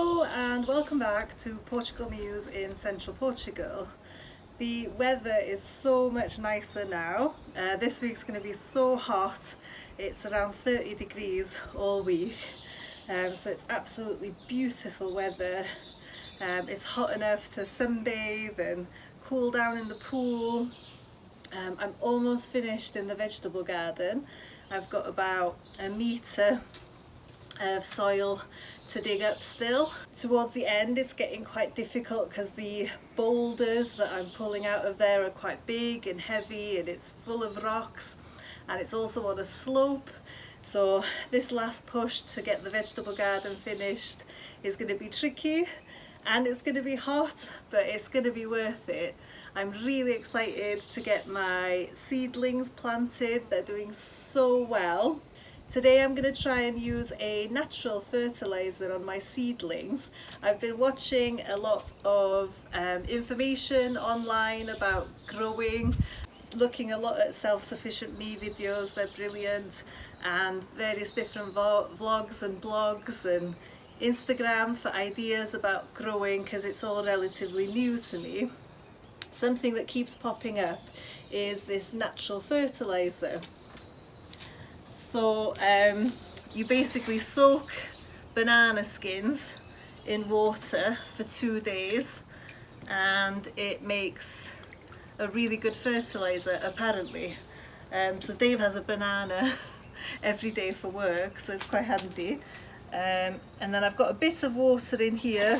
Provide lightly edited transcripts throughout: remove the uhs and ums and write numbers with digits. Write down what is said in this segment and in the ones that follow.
Hello and welcome back to Portugal Muse in central Portugal. The weather is so much nicer now. This week's going to be so hot. It's around 30 degrees all week. So it's absolutely beautiful weather. It's hot enough to sunbathe and cool down in the pool. I'm almost finished in the vegetable garden. I've got about a metre of soil to dig up still. Towards the end it's getting quite difficult because the boulders that I'm pulling out of there are quite big and heavy, and it's full of rocks, and it's also on a slope. So this last push to get the vegetable garden finished is going to be tricky, and it's going to be hot, but it's going to be worth it. I'm really excited to get my seedlings planted. They're doing so well. Today I'm going to try and use a natural fertiliser on my seedlings. I've been watching a lot of information online about growing, looking a lot at Self-Sufficient Me videos, they're brilliant, and various different vlogs and blogs and Instagram for ideas about growing, because it's all relatively new to me. Something that keeps popping up is this natural fertiliser. So you basically soak banana skins in water for 2 days, and it makes a really good fertiliser apparently. So Dave has a banana every day for work, so it's quite handy. And then I've got a bit of water in here.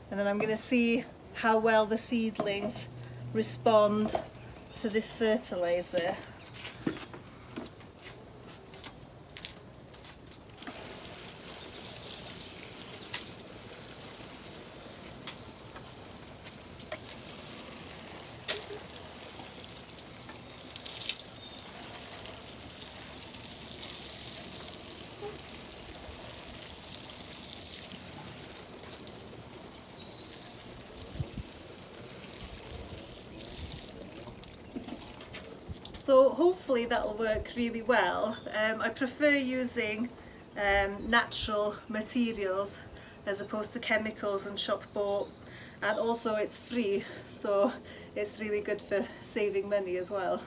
And then I'm going to see how well the seedlings respond to this fertiliser. So hopefully that'll work really well. I prefer using natural materials as opposed to chemicals and shop bought, and also it's free, so it's really good for saving money as well.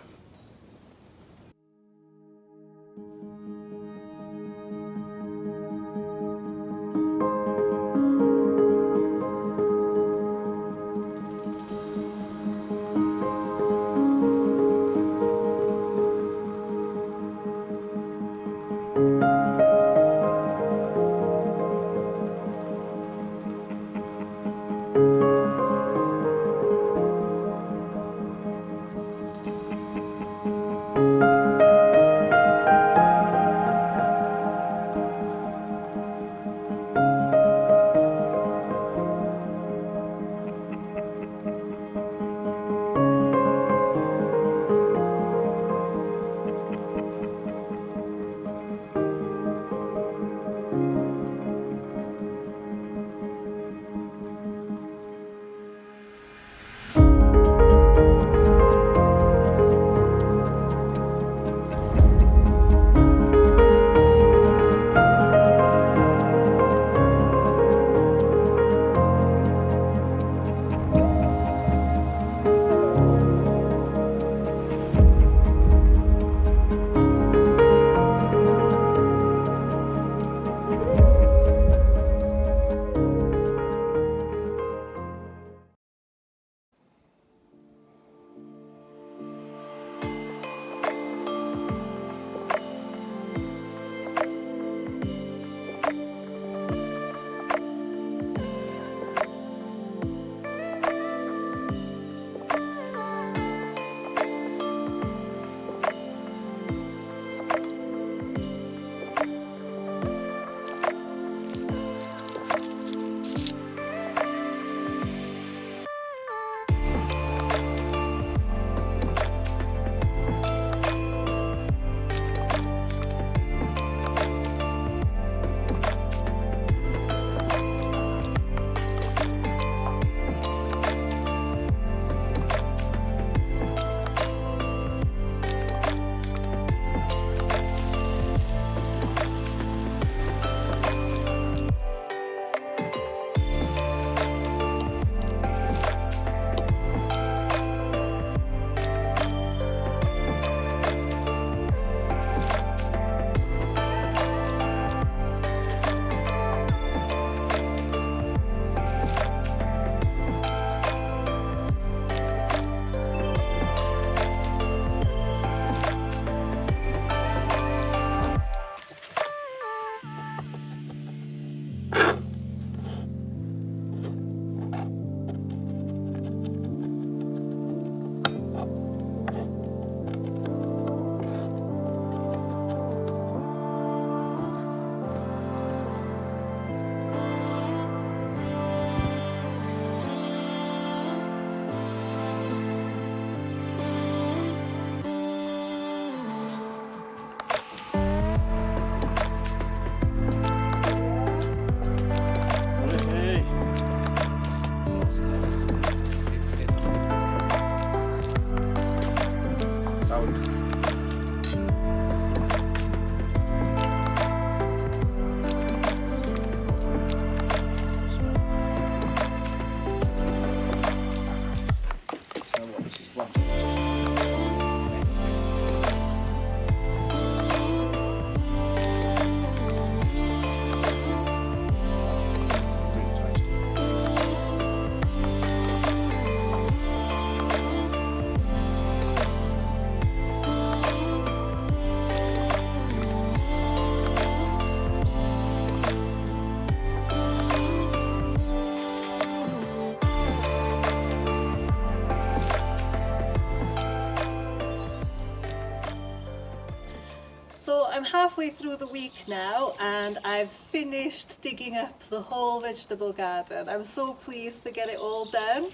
So I'm halfway through the week now and I've finished digging up the whole vegetable garden. I'm so pleased to get it all done.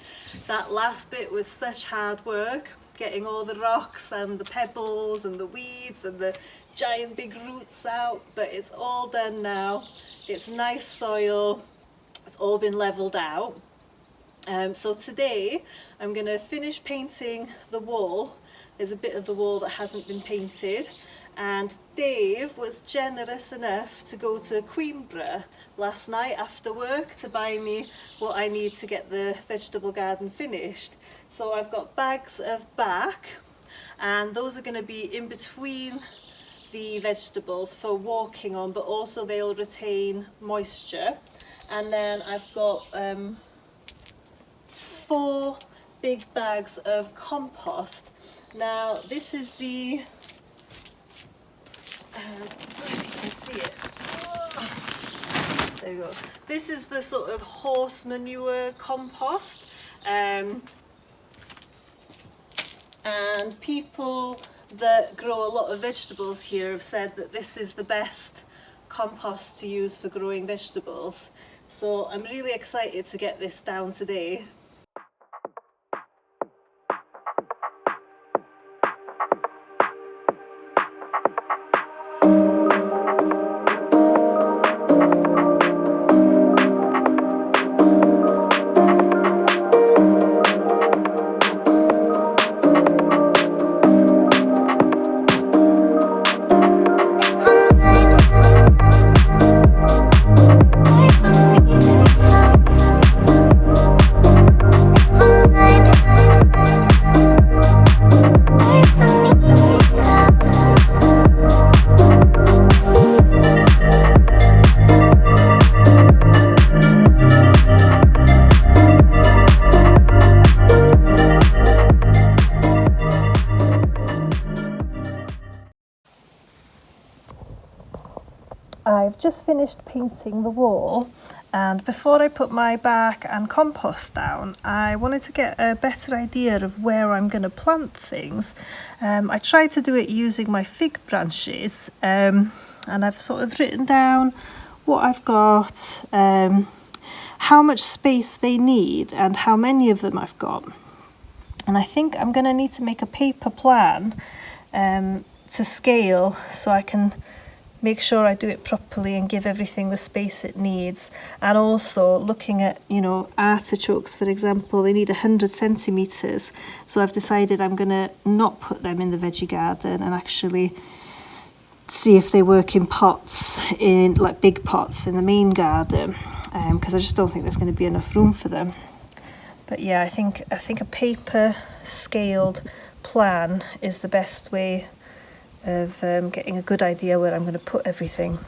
That last bit was such hard work, getting all the rocks and the pebbles and the weeds and the giant big roots out, but it's all done now. It's nice soil, it's all been levelled out. So today I'm going to finish painting the wall. There's a bit of the wall that hasn't been painted, and Dave was generous enough to go to Queenborough last night after work to buy me what I need to get the vegetable garden finished. So I've got bags of bark, and those are going to be in between the vegetables for walking on, but also they'll retain moisture. And then I've got 4 big bags of compost. Now this is the, I don't know if you can see it. Oh, there you go. This is the sort of horse manure compost, and people that grow a lot of vegetables here have said that this is the best compost to use for growing vegetables. So I'm really excited to get this down today. I've just finished painting the wall, and before I put my bark and compost down, I wanted to get a better idea of where I'm going to plant things. I tried to do it using my fig branches, and I've sort of written down what I've got, how much space they need and how many of them I've got. And I think I'm going to need to make a paper plan to scale so I can make sure I do it properly and give everything the space it needs. And also looking at, you know, artichokes, for example, they need 100 centimetres. So I've decided I'm going to not put them in the veggie garden and actually see if they work in pots, in like big pots in the main garden, because I just don't think there's going to be enough room for them. But yeah, I think a paper scaled plan is the best way of getting a good idea where I'm going to put everything.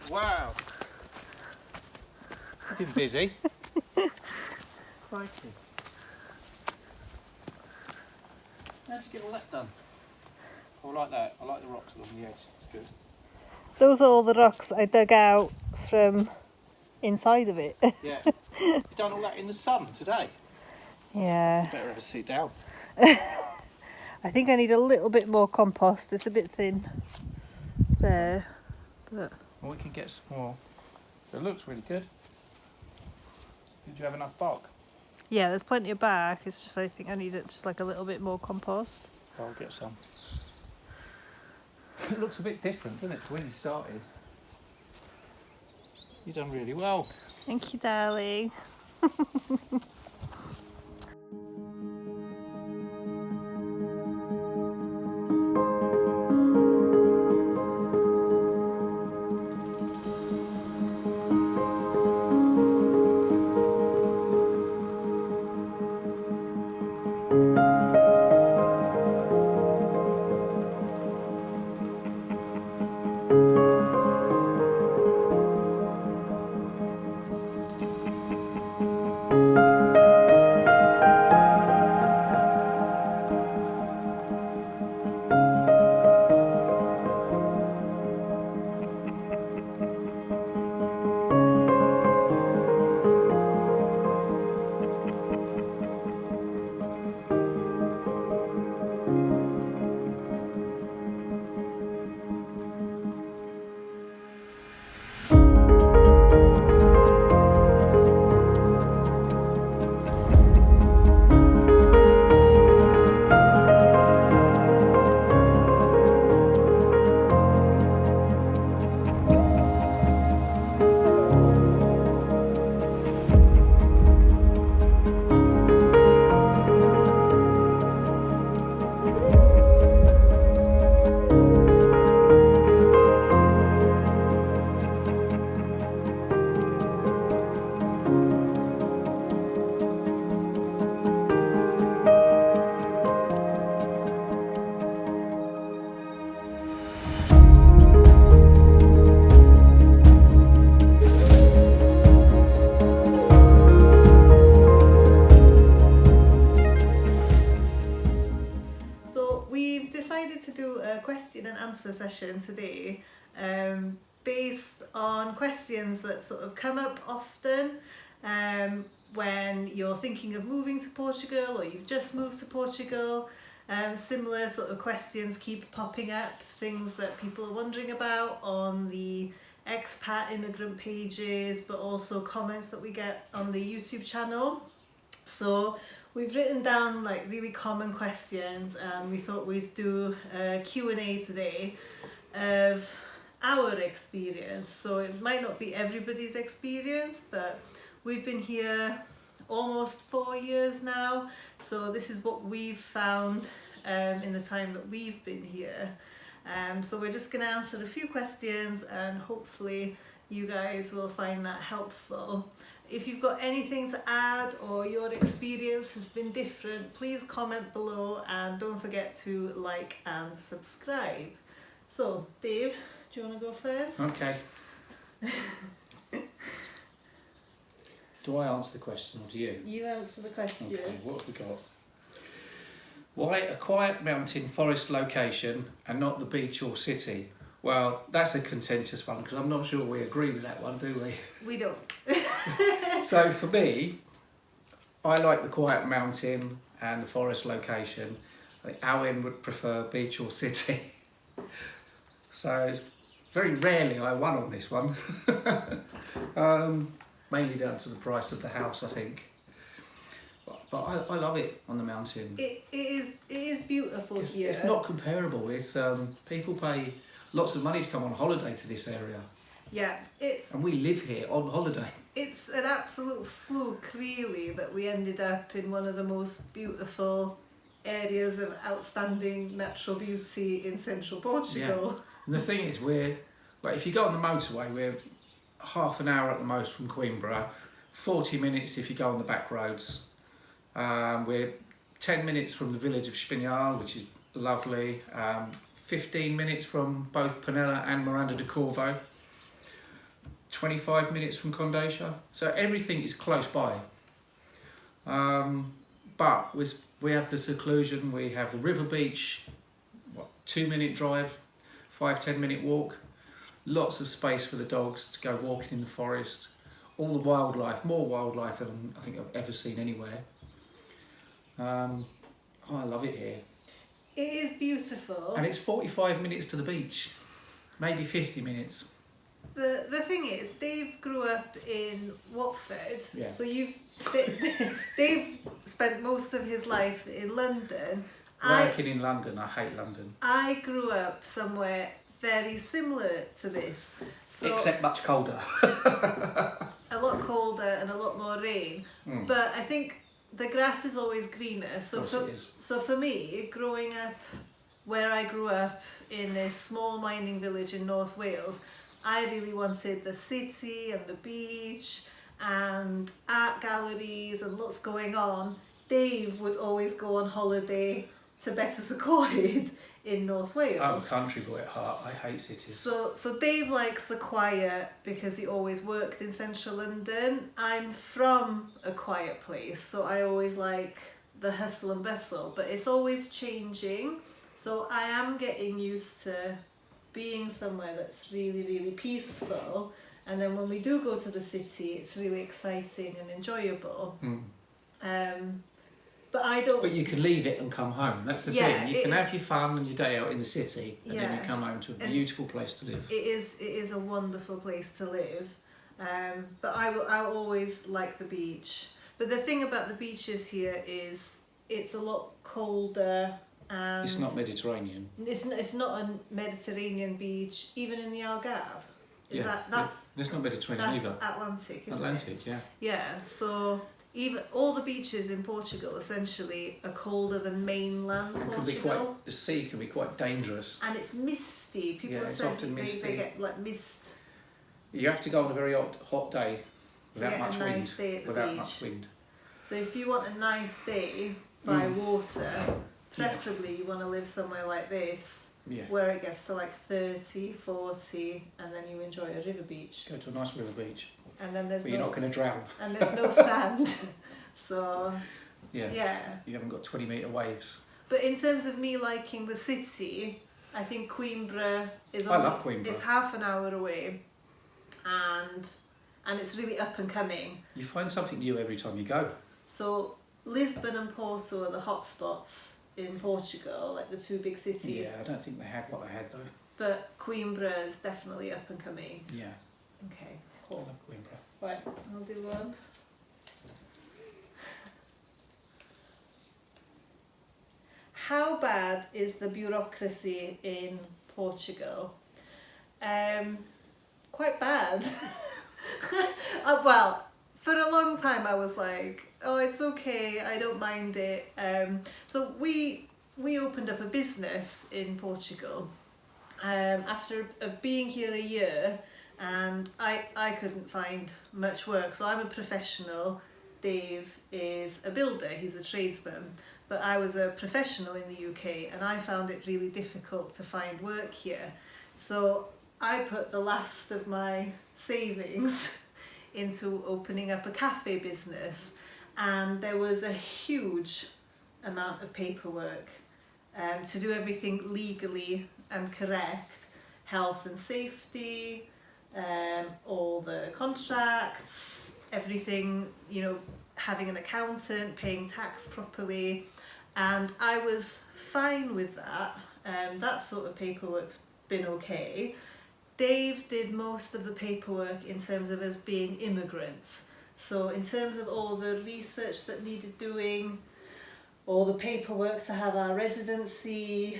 Wow, looking busy. Crikey. How did you get all that done? I like that. I like the rocks along the edge. It's good. Those are all the rocks I dug out from inside of it. Yeah. You've done all that in the sun today. Yeah. Better have a sit down. I think I need a little bit more compost. It's a bit thin there. But Well, we can get some more. It looks really good. Did you have enough bark? yeah, there's plenty of bark. It's just I think I need it just like a little bit more compost. I'll get some. It looks a bit different, doesn't it, to when you started? You've done really well. Thank you, darling. decided to do a question and answer session today, based on questions that sort of come up often when you're thinking of moving to Portugal or you've just moved to Portugal. Similar sort of questions keep popping up, things that people are wondering about on the expat immigrant pages, but also comments that we get on the YouTube channel. So we've written down like really common questions, and we thought we'd do a Q&A today of our experience. So it might not be everybody's experience, but we've been here almost 4 years now, so this is what we've found in the time that we've been here. So we're just going to answer a few questions, and hopefully you guys will find that helpful. If you've got anything to add or your experience has been different, please comment below, and don't forget to like and subscribe. So Dave, do you want to go first? Okay. Do I answer the question or do you? You answer the question. Okay, what have we got? Why a quiet mountain forest location and not the beach or city? Well, that's a contentious one because I'm not sure we agree with that one, do we? We don't. So for me, I like the quiet mountain and the forest location. I think Owen would prefer beach or city. So very rarely I won on this one. Mainly down to the price of the house, I think. But I love it on the mountain. It is beautiful here. It's not comparable. It's people pay lots of money to come on holiday to this area. Yeah, and we live here on holiday. It's an absolute fluke, really, that we ended up in one of the most beautiful areas of outstanding natural beauty in central Portugal. Yeah. And the thing is, if you go on the motorway, we're half an hour at the most from Coimbra, 40 minutes if you go on the back roads. We're 10 minutes from the village of Espinhal, which is lovely. 15 minutes from both Penella and Miranda de Corvo. 25 minutes from Condeixa. So everything is close by. But we have the seclusion, we have the river beach, 2-minute drive, 5-10 minute walk. Lots of space for the dogs to go walking in the forest. All the wildlife, more wildlife than I think I've ever seen anywhere. I love it here. It is beautiful. And it's 45 minutes to the beach, maybe 50 minutes. The thing is, Dave grew up in Watford, yeah. So Dave spent most of his life in London. Working in London, I hate London. I grew up somewhere very similar to this. So except much colder. A lot colder and a lot more rain. But I think the grass is always greener. So for me, growing up where I grew up in a small mining village in North Wales, I really wanted the city and the beach and art galleries and lots going on. Dave would always go on holiday to Betws in North Wales. I'm a country boy at heart. I hate cities. So Dave likes the quiet because he always worked in central London. I'm from a quiet place, so I always like the hustle and bustle, but it's always changing. So I am getting used to being somewhere that's really, really peaceful. And then when we do go to the city, it's really exciting and enjoyable. But I don't. But you can leave it and come home. That's the thing. You can have your fun and your day out in the city, and then you come home to a beautiful place to live. It is a wonderful place to live. But I'll always like the beach. But the thing about the beaches here is it's a lot colder. And it's not Mediterranean. It's not a Mediterranean beach, even in the Algarve. That's not Mediterranean that's either. Atlantic, isn't Atlantic, it? yeah. Yeah, so even all the beaches in Portugal essentially are colder than mainland Portugal. The sea can be quite dangerous. And it's misty. People have it's said often misty. They get like mist. You have to go on a very hot day without much wind. Nice day at the without beach. much wind. So if you want a nice day by water, preferably you want to live somewhere like this, where it gets to like 30, 40, and then you enjoy a river beach. Go to a nice river beach. And then there's you're not going to drown. And there's no sand. So you haven't got 20-metre waves. But in terms of me liking the city, I think Coimbra is I love Coimbra. It's half an hour away, and it's really up and coming. You find something new every time you go. So Lisbon and Porto are the hotspots in Portugal, like the two big cities. Yeah, I don't think they had what they had though. But Coimbra is definitely up and coming. Yeah. Okay, I cool. love Coimbra. Right, I'll do one. How bad is the bureaucracy in Portugal? Quite bad. Well, for a long time I was like, oh, it's okay, I don't mind it. So we opened up a business in Portugal after of being here a year, and I couldn't find much work. So I'm a professional, Dave is a builder, he's a tradesman. But I was a professional in the UK, and I found it really difficult to find work here. So I put the last of my savings into opening up a cafe business, and there was a huge amount of paperwork to do everything legally and correct, health and safety, all the contracts, everything, you know, having an accountant, paying tax properly, and I was fine with that. That sort of paperwork's been okay. Dave did most of the paperwork in terms of us being immigrants. So in terms of all the research that needed doing, all the paperwork to have our residency,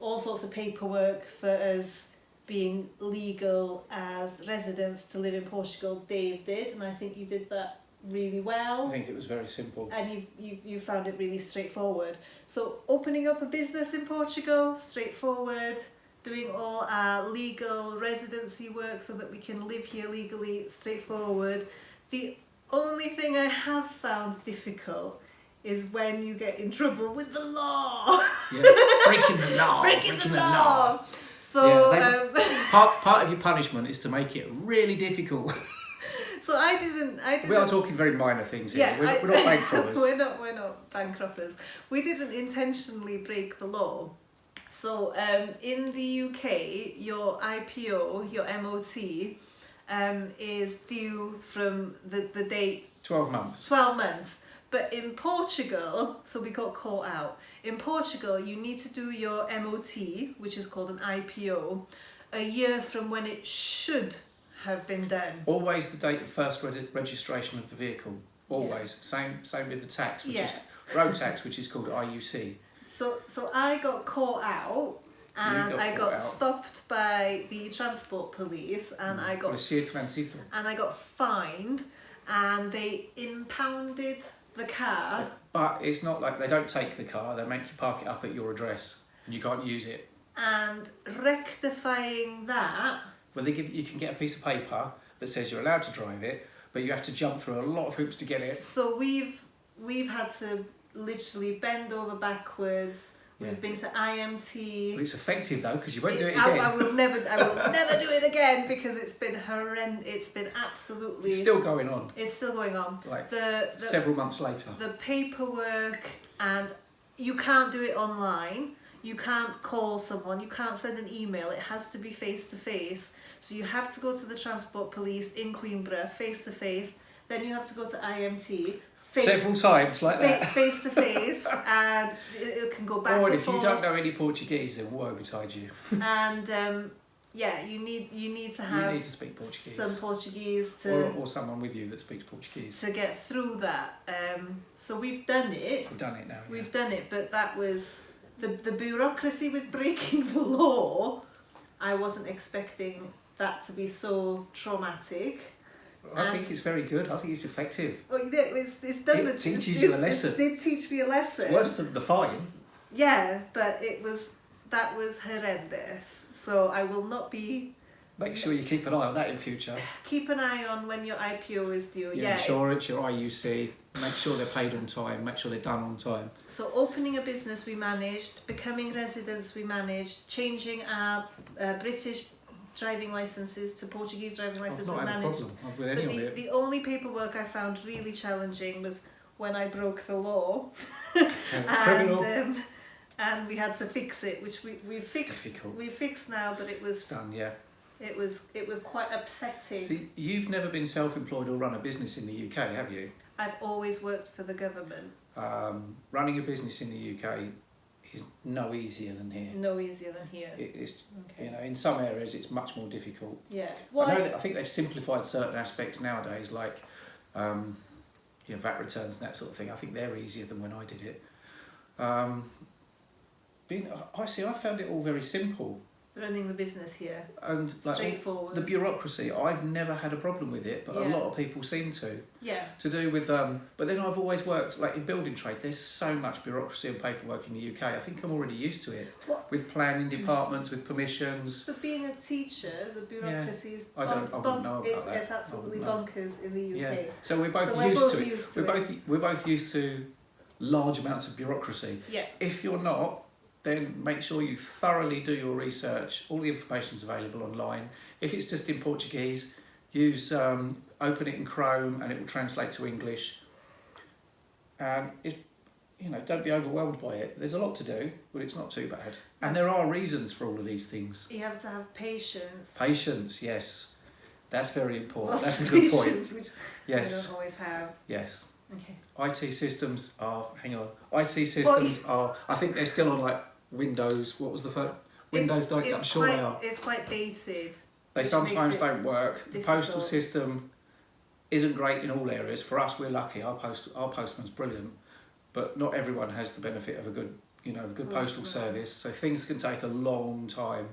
all sorts of paperwork for us being legal as residents to live in Portugal, Dave did, and I think you did that really well. I think it was very simple. And you found it really straightforward. So opening up a business in Portugal, straightforward. Doing all our legal residency work so that we can live here legally, straightforward. The only thing I have found difficult is when you get in trouble with the law. Yeah, breaking the law. breaking the law. So yeah, part of your punishment is to make it really difficult. So I didn't. We are talking very minor things here. Yeah, we're not bank robbers. We're not bank robbers. We didn't intentionally break the law. So in the UK, your IPO, your MOT, is due from the date 12 months. 12 months. But in Portugal, so we got caught out. In Portugal, you need to do your MOT, which is called an IPO, a year from when it should have been done. Always the date of first registration of the vehicle. Always. Yeah. Same with the tax, which is road tax, which is called IUC. So I got caught out, and I got stopped by the transport police, and I got fined, and they impounded the car. But it's not like they don't take the car; they make you park it up at your address, and you can't use it. And rectifying that. Well, you can get a piece of paper that says you're allowed to drive it, but you have to jump through a lot of hoops to get it. So we've had to literally bend over backwards. Yeah. We've been to IMT. But it's effective though, because you won't do it again. I will never do it again, because it's been horrendous. It's been absolutely. It's still going on. It's still going on. Like several months later. The paperwork, and you can't do it online. You can't call someone. You can't send an email. It has to be face to face. So you have to go to the transport police in Coimbra face to face. Then you have to go to IMT. Several times like that. Face to face, and it can go back and forth. Or if you don't know any Portuguese, then we'll overtide you. And yeah, you need to have. You need to speak Portuguese. Some Portuguese or someone with you that speaks Portuguese to get through that. So we've done it. We've done it now. Yeah. We've done it, but that was the bureaucracy with breaking the law. I wasn't expecting that to be so traumatic. I think it's very good. I think it's effective. Well, it's done. It teaches you a lesson. It did teach me a lesson. It's worse than the fine. Yeah, but that was horrendous. So I will not be. Make sure you keep an eye on that in future. Keep an eye on when your IPO is due. Your insurance, your IUC. Make sure they're paid on time. Make sure they're done on time. So opening a business we managed, becoming residents we managed, changing our British driving licenses to Portuguese driving licenses we managed. With any of it. The only paperwork I found really challenging was when I broke the law. Criminal. and we had to fix it, which we fixed. Difficult. We fixed now, but it was Done, yeah. it was quite upsetting. See, you've never been self-employed or run a business in the UK, have you? I've always worked for the government. Running a business in the UK is no easier than here. No easier than here. It's, Okay. you know, in some areas it's much more difficult. Yeah. I think they've simplified certain aspects nowadays, like VAT returns and that sort of thing. I think they're easier than when I did it. I found it all very simple. Running the business here. And like Straightforward. the bureaucracy, I've never had a problem with it, but a Yeah. lot of people seem to. Yeah. To do with, but then I've always worked, like in building trade, there's so much bureaucracy and paperwork in the UK. I think I'm already used to it. What? With planning departments, with permissions. But being a teacher, the bureaucracy is I wouldn't know about that. It's absolutely I wouldn't bonkers in the UK. Yeah. So we're both used to it. We're both used to large amounts of bureaucracy. Yeah. If you're not, then make sure you thoroughly do your research. All the information's available online. If it's just in Portuguese, use open it in Chrome and it will translate to English. And don't be overwhelmed by it. There's a lot to do, but it's not too bad. And there are reasons for all of these things. You have to have patience. Patience, yes, that's very important. Lots That's a of good point. patience, which I Yes, don't always have. yes. Okay. IT systems are. Hang on. IT systems are. I think they're still on like Windows. What was the first? Windows. I'm sure they are. It's quite dated. They which sometimes makes it don't work. The difficult. postal system isn't great in all areas. For us, we're lucky. Our postman's brilliant, but not everyone has the benefit of a good, postal service. So things can take a long time.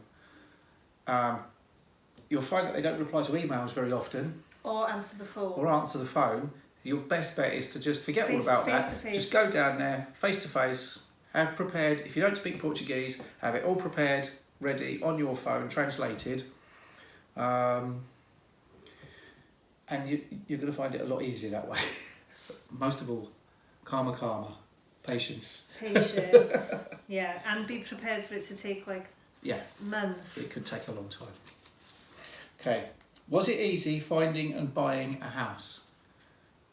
You'll find that they don't reply to emails very often Or answer the phone. or answer the phone. Your best bet is to just forget all about Face that. to face. Just go down there, face to face. Have prepared. If you don't speak Portuguese, have it all prepared, ready on your phone, translated. And you're going to find it a lot easier that way. Most of all, karma, patience. Patience. Yeah, and be prepared for it to take like Yeah, months. it could take a long time. Okay, was it easy finding and buying a house?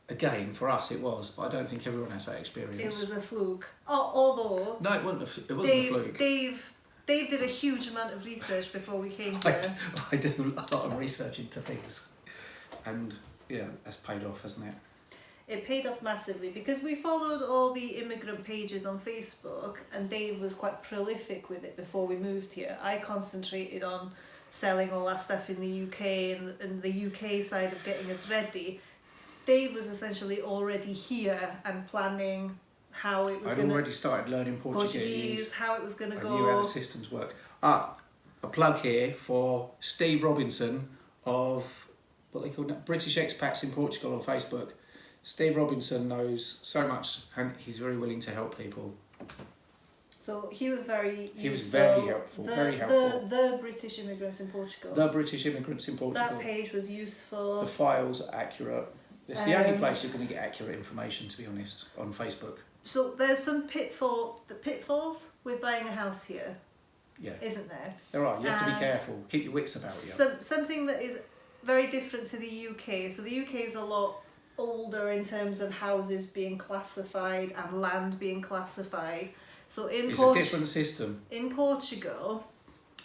Again, for us it was, but I don't think everyone has that experience. It was a fluke. Although No, it wasn't a fluke. Dave did a huge amount of research before we came here. I do a lot of research into things. And yeah, that's paid off, hasn't it? It paid off massively because we followed all the immigrant pages on Facebook and Dave was quite prolific with it before we moved here. I concentrated on selling all our stuff in the UK and the UK side of getting us ready. Dave was essentially already here and planning how it was going to... I'd already started learning Portuguese, how it was going to go. I knew how the systems worked. A plug here for Steve Robinson of what they call now, British Expats in Portugal on Facebook. Steve Robinson knows so much and he's very willing to help people. So he was very useful. He was very helpful, very helpful. The British immigrants in Portugal. The British immigrants in Portugal. That page was useful. The files are accurate. It's the only place you're going to get accurate information, to be honest, on Facebook. So there's some pitfalls with buying a house here, Yeah, isn't there? there are. You have to be careful. Keep your wits about you. Something that is very different to the UK. So the UK is a lot older in terms of houses being classified and land being classified. So it's a different system. In Portugal,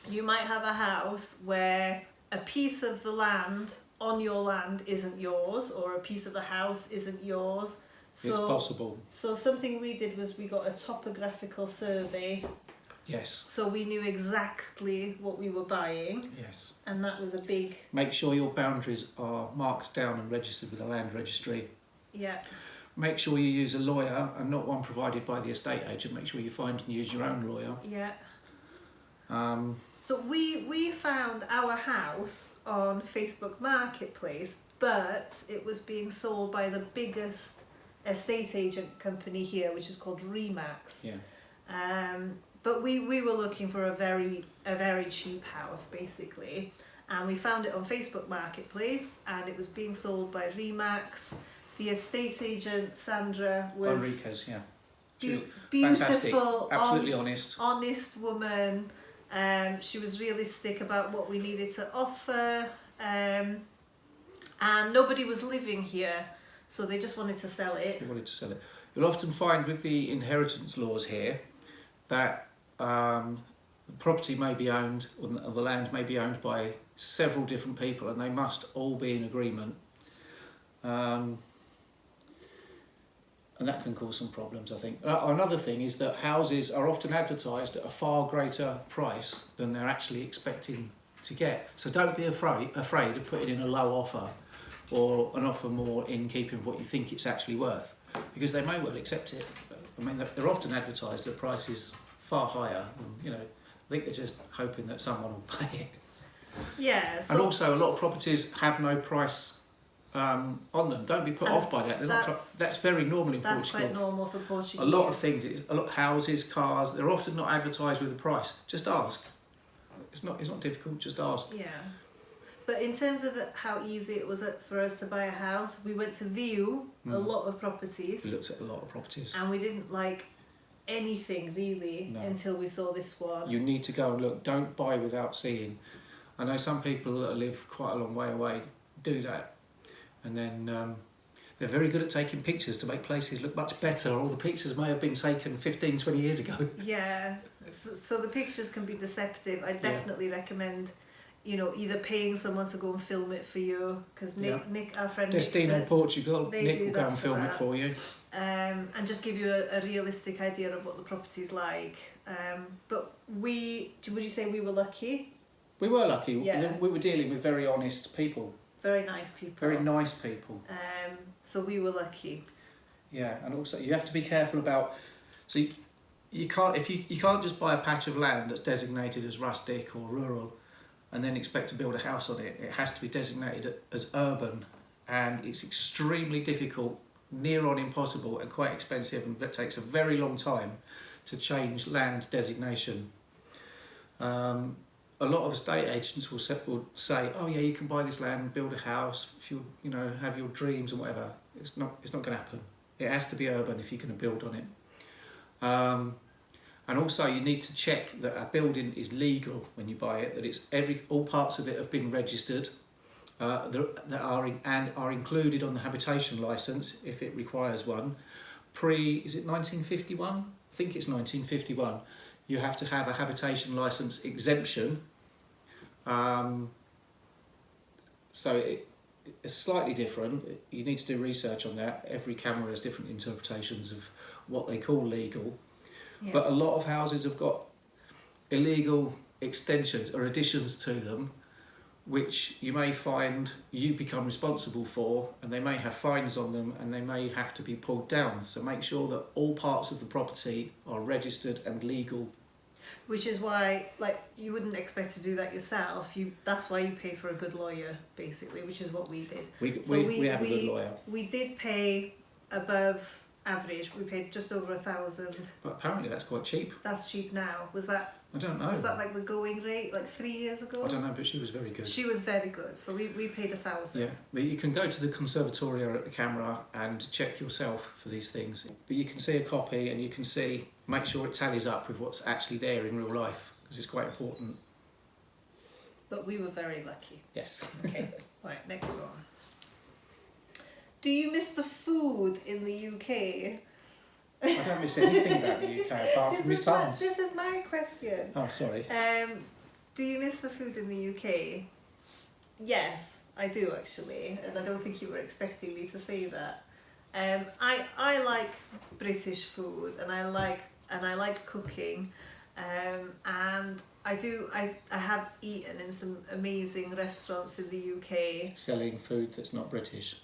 you might have a house where a piece of the land on your land isn't yours, or a piece of the house isn't yours. So, it's possible. So something we did was we got a topographical survey. Yes. So we knew exactly what we were buying. Yes. And that was a big... Make sure your boundaries are marked down and registered with the land registry. Yeah. Make sure you use a lawyer and not one provided by the estate agent. Make sure you find and use your own lawyer. Yeah. So we found our house on Facebook Marketplace, but it was being sold by the biggest estate agent company here, which is called Remax. Yeah. But we were looking for a very cheap house basically, and we found it on Facebook Marketplace, and it was being sold by Remax. The estate agent Sandra was Enriquez, yeah. beautiful, absolutely honest woman. She was realistic about what we needed to offer, and nobody was living here, so they just wanted to sell it. They wanted to sell it. You'll often find with the inheritance laws here, that the property may be owned, or the land may be owned by several different people, and they must all be in agreement. And that can cause some problems, I think. Another thing is that houses are often advertised at a far greater price than they're actually expecting to get. So don't be afraid of putting in a low offer, or an offer more in keeping with what you think it's actually worth, because they may well accept it. I mean, they're often advertised at prices far higher, and, I think they're just hoping that someone will pay it. Yeah. And also, a lot of properties have no price on them. Don't be put off by that. That's very normal in Portugal. That's quite normal for Portugal. A lot of things, a lot of houses, cars, they're often not advertised with a price. Just ask. It's not difficult. Just ask. Yeah. But in terms of how easy it was for us to buy a house, we went to view a lot of properties. We looked at a lot of properties. And we didn't like anything really until we saw this one. You need to go and look. Don't buy without seeing. I know some people that live quite a long way away do that. And then they're very good at taking pictures to make places look much better, or the pictures may have been taken 15, 20 years ago. Yeah, so the pictures can be deceptive. I definitely recommend, either paying someone to go and film it for you, because Nick, our friend Destino Nick, Portugal, Nick will go and film it for you. And just give you a realistic idea of what the property's like. But would you say we were lucky? We were lucky. Yeah. We were dealing with very honest people. Very nice people. Very nice people. So we were lucky. Yeah, and also you have to be careful about. So you can't you can't just buy a patch of land that's designated as rustic or rural, and then expect to build a house on it. It has to be designated as urban, and it's extremely difficult, near on impossible, and quite expensive, and it takes a very long time to change land designation. A lot of estate agents will say, oh yeah, you can buy this land and build a house if you have your dreams and whatever. It's not going to happen. It has to be urban if you're going to build on it. And also you need to check that a building is legal when you buy it, that it's all parts of it have been registered, that are included on the habitation licence if it requires one. Is it 1951? I think it's 1951. You have to have a habitation licence exemption. So it's slightly different. You need to do research on that. Every camera has different interpretations of what they call legal. Yeah. But a lot of houses have got illegal extensions or additions to them, which you may find you become responsible for, and they may have fines on them, and they may have to be pulled down. So make sure that all parts of the property are registered and legal. Which is why, you wouldn't expect to do that yourself. That's why you pay for a good lawyer, basically, which is what we did. We have a good lawyer. We did pay above average. We paid just over 1,000. But apparently that's quite cheap. That's cheap now. Was that? I don't know. Was that the going rate 3 years ago? I don't know, but she was very good. She was very good. So we paid 1,000. Yeah, but you can go to the conservatorio at the camera and check yourself for these things. But you can see a copy, and you can make sure it tallies up with what's actually there in real life, because it's quite important. But we were very lucky. Yes. Okay. Right, next one. Do you miss the food in the UK? I don't miss anything about the UK apart from my sons. This is my question. Oh, sorry. Do you miss the food in the UK? Yes, I do actually, and I don't think you were expecting me to say that. I like British food, and I like cooking, and I have eaten in some amazing restaurants in the UK. Selling food that's not British.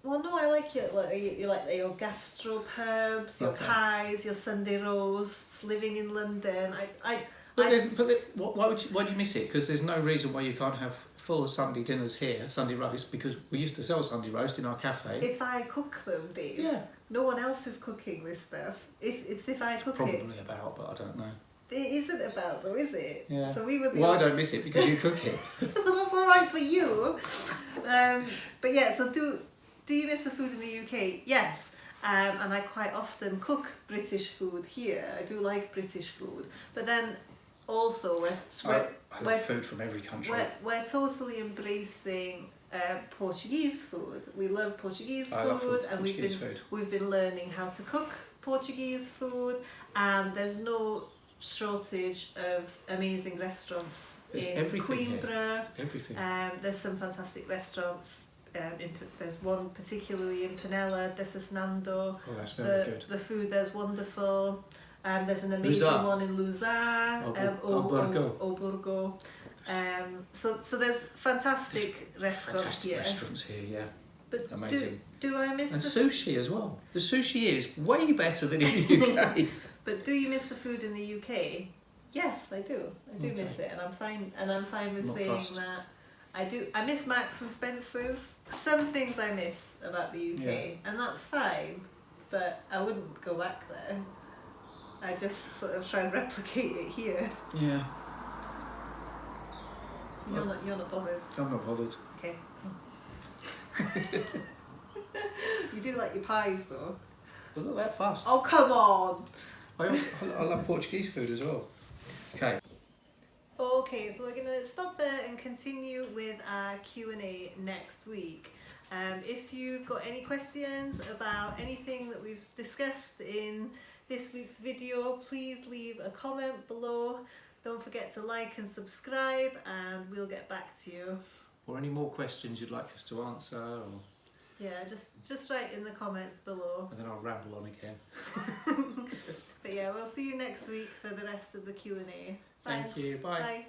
Well, no, I like it. You like your gastropubs, your pies, your Sunday roasts. Living in London, why do you miss it? Because there's no reason why you can't have full Sunday dinners here, Sunday roast, because we used to sell Sunday roast in our cafe. If I cook them, Dave. Yeah. No one else is cooking this stuff. If I cook probably it. Probably about, but I don't know. It isn't about though, is it? Yeah. So we were. Well, I don't miss it because you cook it. Well, that's all right for you. But yeah, so do you miss the food in the UK? Yes. And I quite often cook British food here. I do like British food, but then also I love food from every country. We're totally embracing Portuguese food. We love Portuguese food, love and Portuguese food. we've been learning how to cook Portuguese food, and there's no shortage of amazing restaurants There's in everything here. Coimbra. Everything. There's some fantastic restaurants. There's one particularly in Pinella, Desasnando. Oh, that's very good. The food there's wonderful. There's an amazing Luzar. one in Luzar, Oburgo. Oburgo. So there's fantastic restaurants Fantastic here. restaurants here, yeah. But Amazing. do I miss And the sushi as well. The sushi is way better than in the UK. But do you miss the food in the UK? Yes, I do. I do Okay. miss it, and I'm fine. And I'm fine with Not saying fussed. that. I do. I miss Marks and Spencers. Some things I miss about the UK, and that's fine. But I wouldn't go back there. I just sort of try and replicate it here. Yeah, You're not bothered. I'm not bothered. Okay. You do like your pies though. But not that fast. Oh come on. I love Portuguese food as well. Okay. Okay, so we're going to stop there and continue with our Q&A next week. If you've got any questions about anything that we've discussed in this week's video, please leave a comment below. Don't forget to like and subscribe, and we'll get back to you. Or any more questions you'd like us to answer, or... Yeah, just write in the comments below. and then I'll ramble on again. But yeah, we'll see you next week for the rest of the Q&A. Thank Thanks. you. Bye. Bye.